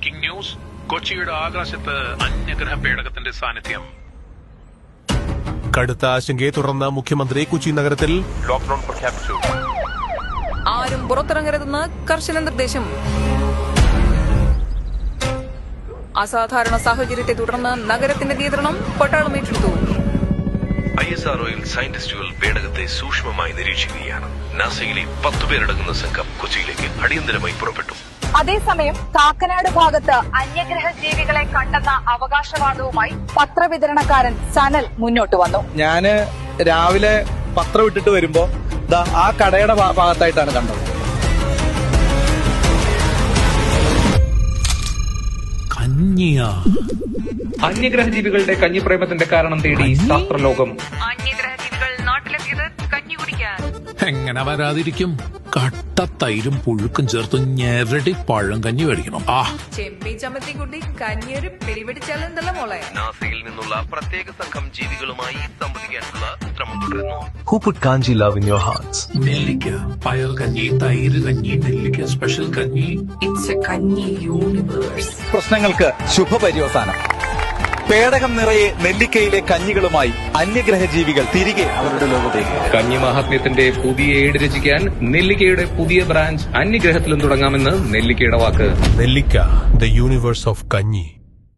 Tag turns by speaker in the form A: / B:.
A: Breaking news. കൊച്ചിയുടെ ആകാശത്ത് അന്യഗ്രഹ പേടകത്തിന്റെ സാന്നിധ്യം.
B: കടുത്ത ആശങ്കയെ തുടർന്ന് മുഖ്യമന്ത്രി കൊച്ചി നഗരത്തിൽ
A: ലോക്ഡൌൺ പ്രഖ്യാപിച്ചു.
C: ആരും പുറത്തിറങ്ങരുതെന്ന് കർശന നിർദ്ദേശം. അസാധാരണ സാഹചര്യത്തെ തുടർന്ന് നഗരത്തിന്റെ നിയന്ത്രണം പട്ടാളം ഏറ്റെടുത്തു.
D: ISROയിൽ സയന്റിസ്റ്റുകൾ പേടകത്തെ സൂക്ഷ്മമായി നിരീക്ഷിക്കുകയാണ്. നാസയിലെ 10 പേരടങ്ങുന്ന സംഘം കൊച്ചിയിലേക്ക് അടിയന്തരമായി പുറപ്പെട്ടു.
E: അതേസമയം കാക്കനാട് ഭാഗത്ത് അന്യഗ്രഹ ജീവികളെ കണ്ടെന്ന അവകാശവാദവുമായി പത്രവിതരണക്കാരൻ സനൽ മുന്നോട്ട് വന്നു.
F: ഞാന് രാവിലെ പത്രം ഇട്ടിട്ട് വരുമ്പോ ആ കടയുടെ ഭാഗത്തായിട്ടാണ് കണ്ടത്.
G: അന്യഗ്രഹ ജീവികളുടെ കഞ്ഞിപ്രേമത്തിന്റെ കാരണം തേടി ശാസ്ത്രലോകം.
C: അന്യഗ്രഹ ജീവികൾ നാട്ടിലെത്തിയത് കഞ്ഞി കുടിക്കാൻ.
A: എങ്ങനെ വരാതിരിക്കും? കട്ട തൈരും പുഴുക്കും ചേർത്ത് ഞെരടി പഴം കഞ്ഞി മേടിക്കണം.
C: ചെമ്മീൻ ചമ്മത്തി കൂട്ടി കഞ്ഞിയൊരു പിടിപിടിച്ചാലെന്തല്ല മോളെ.
D: നാസയിൽ നിന്നുള്ള പ്രത്യേക സംഘം ജീവികളുമായി സംവദിക്കാനുള്ള ശ്രമം തുടരുന്നു.
B: Who put Kanji love in your hearts?
A: നെല്ലിക്ക, പയർ കഞ്ഞി, തൈര് കഞ്ഞി, നെല്ലിക്ക സ്പെഷ്യൽ കഞ്ഞി.
C: ഇറ്റ്സ് എ കഞ്ഞി യൂണിവേഴ്സ്.
F: പ്രശ്നങ്ങൾക്ക് ശുഭപര്യവസാനം. പേടകം നിറയെ നെല്ലിക്കയിലെ കഞ്ഞികളുമായി അന്യഗ്രഹ ജീവികൾ തിരികെ അവരുടെ ലോകത്തേക്ക്.
G: കഞ്ഞി മഹാത്മ്യത്തിന്റെ പുതിയ ഏട് രചിക്കാൻ നെല്ലിക്കയുടെ പുതിയ ബ്രാഞ്ച് അന്യഗ്രഹത്തിലും തുടങ്ങാമെന്ന് നെല്ലിക്കയുടെ വാക്ക്.
B: നെല്ലിക്ക, the universe of Kanji.